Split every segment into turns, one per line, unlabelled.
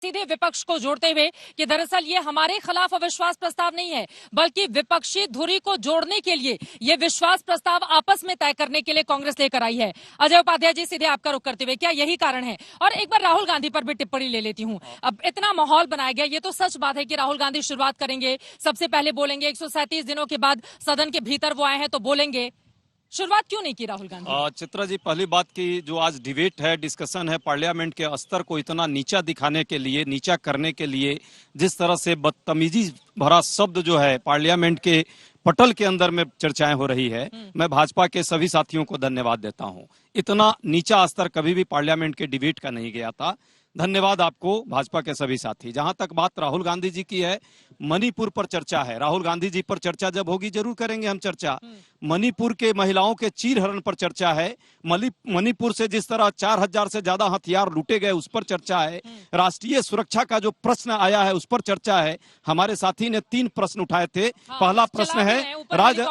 सीधे विपक्ष को जोड़ते हुए कि दरअसल ये हमारे खिलाफ अविश्वास प्रस्ताव नहीं है, बल्कि विपक्षी धुरी को जोड़ने के लिए ये विश्वास प्रस्ताव आपस में तय करने के लिए कांग्रेस लेकर आई है। अजय उपाध्याय जी, सीधे आपका रुख करते हुए, क्या यही कारण है? और एक बार राहुल गांधी पर भी टिप्पणी ले लेती हूं। अब इतना माहौल बनाया गया, ये तो सच बात है कि राहुल गांधी शुरुआत करेंगे, सबसे पहले बोलेंगे, 137 दिनों के बाद सदन के भीतर वो आए हैं तो बोलेंगे। शुरुआत क्यों नहीं की राहुल गांधी?
चित्रा जी, पहली बात की जो आज डिबेट है, डिस्कशन है, पार्लियामेंट के स्तर को इतना नीचा दिखाने के लिए, नीचा करने के लिए, जिस तरह से बदतमीजी भरा शब्द जो है पार्लियामेंट के पटल के अंदर में चर्चाएं हो रही है, मैं भाजपा के सभी साथियों को धन्यवाद देता हूं। इतना नीचा स्तर कभी भी पार्लियामेंट के डिबेट का नहीं गया था। धन्यवाद आपको, भाजपा के सभी साथी। जहां तक बात राहुल गांधी जी की है, मणिपुर पर चर्चा है। राहुल गांधी जी पर चर्चा जब होगी जरूर करेंगे हम चर्चा। मणिपुर के महिलाओं के चीरहरण पर चर्चा है। मणिपुर से जिस तरह 4000 से ज्यादा हथियार लूटे गए उस पर चर्चा है। राष्ट्रीय सुरक्षा का जो प्रश्न आया है उस पर चर्चा है। हमारे साथी ने 3 प्रश्न उठाए थे। पहला प्रश्न है राज्य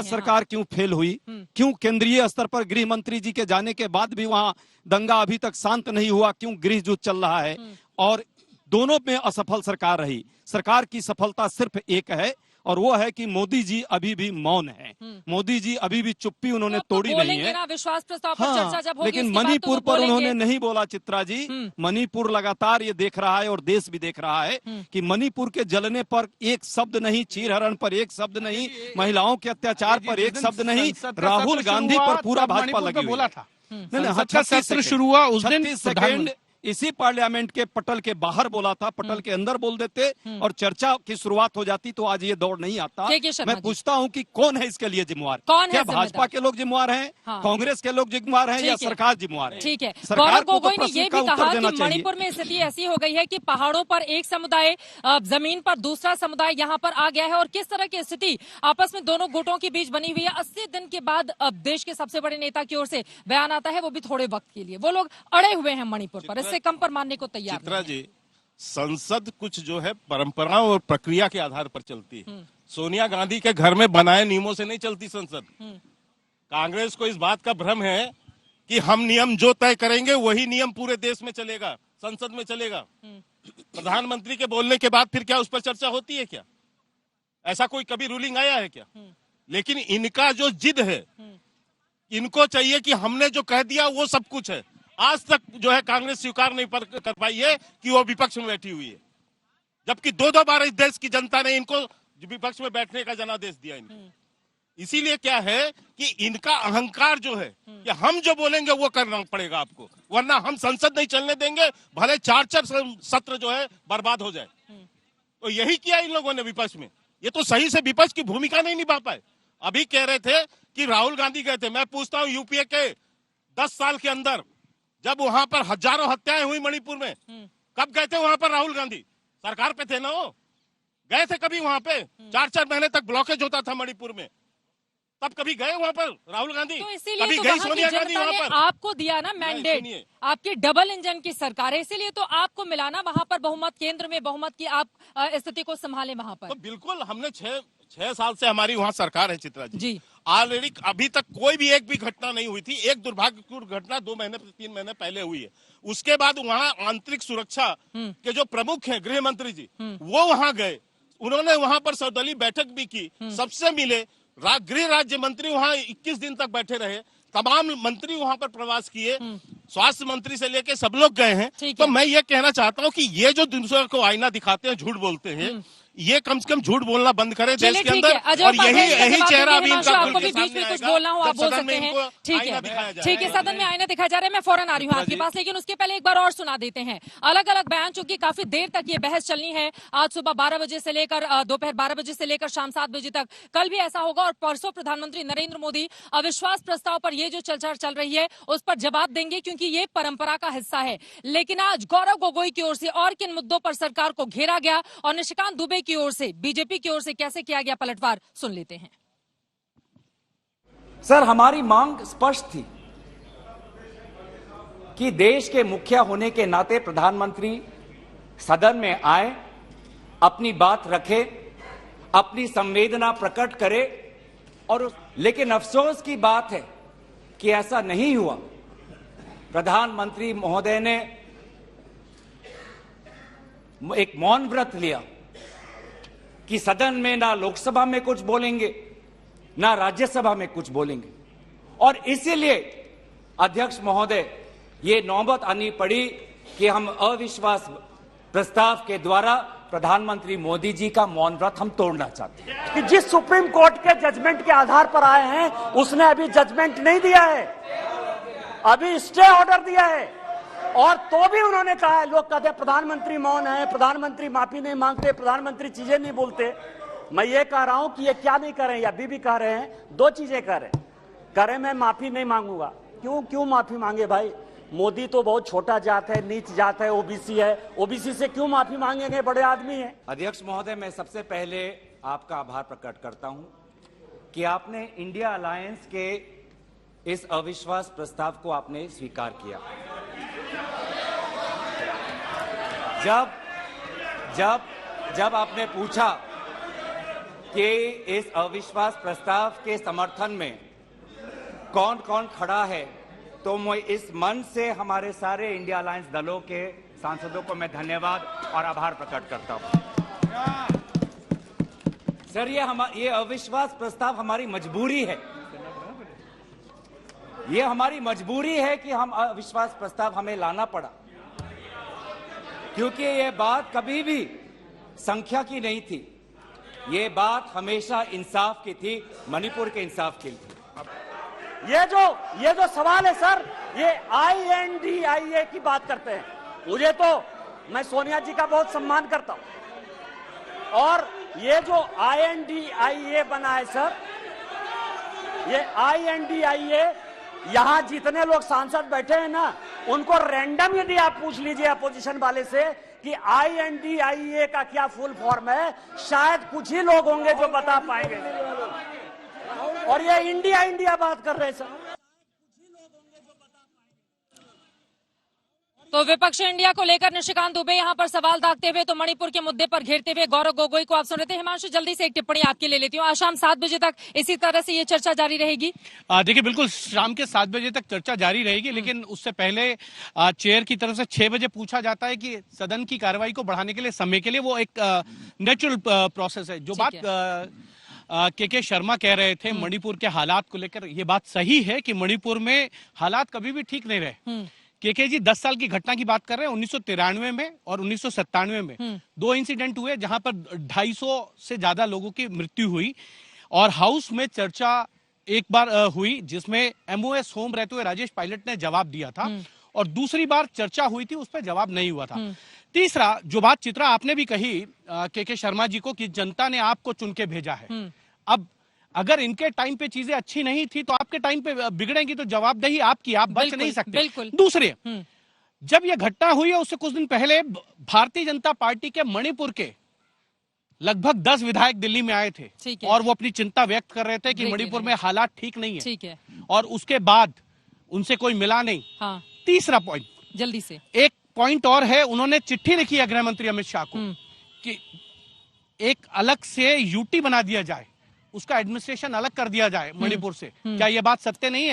सरकार क्यों फेल हुई, क्यों केंद्रीय स्तर पर गृह मंत्री जी के जाने के बाद भी वहां दंगा अभी तक शांत नहीं हुआ, क्यों गृह युद्ध चल रहा है। और दोनों में असफल सरकार रही। सरकार की सफलता सिर्फ एक है और वो है कि मोदी जी अभी भी मौन है। मोदी जी अभी भी चुप्पी उन्होंने तोड़ी नहीं है।
विश्वास प्रस्ताव पर चर्चा जब होगी,
लेकिन मणिपुर पर उन्होंने नहीं बोला। चित्रा जी, मणिपुर लगातार ये देख रहा है और देश भी देख रहा है कि मणिपुर के जलने पर एक शब्द नहीं, चीरहरण पर एक शब्द नहीं, महिलाओं के अत्याचार पर एक शब्द नहीं, राहुल गांधी पर पूरा भाजपा लगी हुई है।
सत्र शुरू हुआ उस दिन
36 सेकेंड इसी पार्लियामेंट के पटल के बाहर बोला था। पटल के अंदर बोल देते और चर्चा की शुरुआत हो जाती तो आज ये दौड़ नहीं आता। मैं पूछता हूं कि कौन है इसके लिए जिम्मेवार? क्या भाजपा के लोग जिम्मेवार हैं, कांग्रेस के लोग जिम्मेवार हैं, या सरकार जिम्मेवार है?
ठीक है। गौरव गोगोई ने ये भी कहा कि मणिपुर में स्थिति ऐसी हो गई है कि पहाड़ों पर एक समुदाय, जमीन पर दूसरा समुदाय यहाँ पर आ गया है और किस तरह की स्थिति आपस में दोनों गुटों के बीच बनी हुई है। 80 दिन के बाद अब देश के सबसे बड़े नेता की ओर से बयान आता है, वो भी थोड़े वक्त के लिए। वो लोग अड़े हुए हैं मणिपुर पर, से कम पर मानने को तैयार।
चित्रा जी, संसद कुछ जो है परंपराओं और प्रक्रिया के आधार पर चलती है। सोनिया गांधी के घर में बनाए नियमों से नहीं चलती संसद। कांग्रेस को इस बात का भ्रम है कि हम नियम जो तय करेंगे वही नियम पूरे देश में चलेगा, संसद में चलेगा। प्रधानमंत्री के बोलने के बाद फिर क्या उस पर चर्चा होती है क्या? ऐसा कोई कभी रूलिंग आया है क्या? लेकिन इनका जो जिद है, इनको चाहिए कि हमने जो कह दिया वो सब कुछ है। आज तक जो है कांग्रेस स्वीकार नहीं कर पाई है कि वो विपक्ष में बैठी हुई है, जबकि 2 बार इस देश की जनता ने इनको विपक्ष में बैठने का जनादेश दिया इनको। इसीलिए क्या है कि इनका अहंकार जो है कि हम जो बोलेंगे वो करना पड़ेगा आपको, वरना हम संसद नहीं चलने देंगे, भले 4 सत्र जो है बर्बाद हो जाए। तो यही किया इन लोगों ने विपक्ष में। ये तो सही से विपक्ष की भूमिका नहीं निभा पाए। अभी कह रहे थे कि राहुल गांधी गए थे। मैं पूछता हूं, यूपीए के 10 साल के अंदर जब वहां पर हजारों हत्याएं हुई मणिपुर में, कब गए थे वहां पर राहुल गांधी? सरकार पे थे ना वो, गए थे कभी वहां पे? 4 महीने तक ब्लॉकेज होता था मणिपुर में, तब कभी गए वहां पर राहुल गांधी?
तो इसीलिए
कभी
तो
गई सोनिया गांधी वहां पर?
आपको दिया ना मैंडेट, आपकी डबल इंजन की सरकार है, इसीलिए तो आपको मिला ना वहां पर बहुमत, केंद्र में बहुमत की आप स्थिति को संभाले वहां पर।
तो बिल्कुल, हमने 6 साल से हमारी वहां सरकार है चित्रा जी। ऑलरेडी अभी तक कोई भी एक भी घटना नहीं हुई थी। एक दुर्भाग्यपूर्ण घटना 3 महीने पहले हुई है। उसके बाद वहां आंतरिक सुरक्षा के जो प्रमुख हैं, गृह मंत्री जी, वो वहां गए। उन्होंने वहां पर सर्वदलीय बैठक भी की, सबसे मिले। गृह राज्य मंत्री वहां 21 दिन तक बैठे रहे। तमाम मंत्री वहां पर प्रवास किए, स्वास्थ्य मंत्री से लेके सब लोग गए हैं। तो मैं ये कहना चाहता हूँ कि ये जो दूसरों को आईना दिखाते हैं, झूठ बोलते हैं, ये कम से कम झूठ बोलना बंद करें देश के अंदर। और यही चेहरा अभी इनका
आपको भी बीच में कुछ बोलना हो आप बोल सकते हैं। ठीक है, सदन में आईना दिखाया जा रहा है। मैं फौरन आ रही हूँ आपके पास, लेकिन उसके पहले एक बार और सुना देते हैं अलग अलग बयान, चूंकि काफी देर तक ये बहस चलनी है। आज सुबह 12 बजे से लेकर दोपहर 12 बजे से लेकर शाम 7 बजे तक, कल भी ऐसा होगा। और परसों प्रधानमंत्री नरेंद्र मोदी अविश्वास प्रस्ताव पर ये जो चर्चा चल रही है उस पर जवाब देंगे, क्योंकि ये परंपरा का हिस्सा है। लेकिन आज गौरव गोगोई की ओर से और किन मुद्दों पर सरकार को घेरा गया और निशिकांत दुबे की ओर से, बीजेपी की ओर से कैसे किया गया पलटवार, सुन लेते हैं।
सर, हमारी मांग स्पष्ट थी कि देश के मुखिया होने के नाते प्रधानमंत्री सदन में आए, अपनी बात रखे, अपनी संवेदना प्रकट करे। लेकिन अफसोस की बात है कि ऐसा नहीं हुआ। प्रधानमंत्री महोदय ने एक मौन व्रत लिया कि सदन में ना लोकसभा में कुछ बोलेंगे ना राज्यसभा में कुछ बोलेंगे, और इसीलिए अध्यक्ष महोदय ये नौबत आनी पड़ी कि हम अविश्वास प्रस्ताव के द्वारा प्रधानमंत्री मोदी जी का मौन व्रत हम तोड़ना चाहते हैं।
कि जिस सुप्रीम कोर्ट के जजमेंट के आधार पर आए हैं उसने अभी जजमेंट नहीं दिया है, अभी स्टे ऑर्डर दिया है, और तो भी उन्होंने कहा है, लोग कहते हैं प्रधानमंत्री मौन है, प्रधानमंत्री माफी नहीं मांगते, प्रधानमंत्री चीजें नहीं बोलते। मैं ये कह रहा हूं कि ये क्या नहीं कर रहे हैं, अभी भी कह रहे हैं, दो चीजें कह रहे हैं, मैं माफी नहीं मांगूंगा। क्यों माफी मांगे भाई? मोदी तो बहुत छोटा जात है, नीच जात है, ओबीसी है, ओबीसी से क्यों माफी मांगेंगे? बड़े आदमी है।
अध्यक्ष महोदय, मैं सबसे पहले आपका आभार प्रकट करता हूं कि आपने इंडिया अलायंस के इस अविश्वास प्रस्ताव को आपने स्वीकार किया। जब आपने पूछा कि इस अविश्वास प्रस्ताव के समर्थन में कौन कौन खड़ा है, तो मैं इस मन से हमारे सारे इंडिया अलायंस दलों के सांसदों को मैं धन्यवाद और आभार प्रकट करता हूं। सर, ये अविश्वास प्रस्ताव हमारी मजबूरी है, ये हमारी मजबूरी है कि हम अविश्वास प्रस्ताव हमें लाना पड़ा, क्योंकि ये बात कभी भी संख्या की नहीं थी, ये बात हमेशा इंसाफ की थी, मणिपुर के इंसाफ की थी।
ये जो सवाल है सर, ये INDIA की बात करते हैं। मुझे तो, मैं सोनिया जी का बहुत सम्मान करता हूं, और ये जो INDIA बना है सर, ये INDIA, यहां जितने लोग सांसद बैठे हैं ना, उनको रैंडम यदि आप पूछ लीजिए अपोजिशन वाले से कि INDIA का क्या फुल फॉर्म है, शायद कुछ ही लोग होंगे जो बता पाएंगे, और ये इंडिया बात कर रहे हैं सर।
तो विपक्ष इंडिया को लेकर निशिकांत दुबे यहां पर सवाल दागते हुए तो मणिपुर के मुद्दे पर घेरते हुए गौरव गोगोई को आप सुन रहे थे। हिमांशु, जल्दी से एक टिप्पणी आपके ले लेती हूँ। आज शाम 7 बजे तक इसी तरह से ये चर्चा जारी रहेगी?
देखिए, बिल्कुल शाम के 7 बजे तक चर्चा जारी रहेगी, लेकिन उससे पहले चेयर की तरफ से 6 बजे पूछा जाता है कि सदन की कार्रवाई को बढ़ाने के लिए, समय के लिए, वो एक नेचुरल प्रोसेस है। जो बात के शर्मा कह रहे थे मणिपुर के हालात को लेकर, ये बात सही है कि मणिपुर में हालात कभी भी ठीक नहीं रहे। के जी 10 साल की घटना की बात कर रहे हैं। 1993 में और 1997 में 2 इंसिडेंट हुए जहां पर 250 से ज्यादा लोगों की मृत्यु हुई, और हाउस में चर्चा एक बार हुई जिसमें MOS होम रहते हुए राजेश पायलट ने जवाब दिया था, और दूसरी बार चर्चा हुई थी, उस पर जवाब नहीं हुआ था। तीसरा, जो बात चित्रा आपने भी कही के शर्मा जी को, कि जनता ने आपको चुन के भेजा है। अब अगर इनके टाइम पे चीजें अच्छी नहीं थी तो आपके टाइम पे बिगड़ेंगी, तो जवाबदही आपकी, आप बच नहीं सकते। दूसरे, जब यह घटना हुई है उससे कुछ दिन पहले भारतीय जनता पार्टी के मणिपुर के लगभग 10 विधायक दिल्ली में आए थे, और वो अपनी चिंता व्यक्त कर रहे थे कि मणिपुर में हालात ठीक नहीं है, और उसके बाद उनसे कोई मिला नहीं। तीसरा पॉइंट,
जल्दी से
एक पॉइंट और है, उन्होंने चिट्ठी लिखी है गृह मंत्री अमित शाह को कि एक अलग से यूटी बना दिया जाए, उसका एडमिनिस्ट्रेशन अलग कर दिया जाए मणिपुर से। क्या यह बात सत्य नहीं है?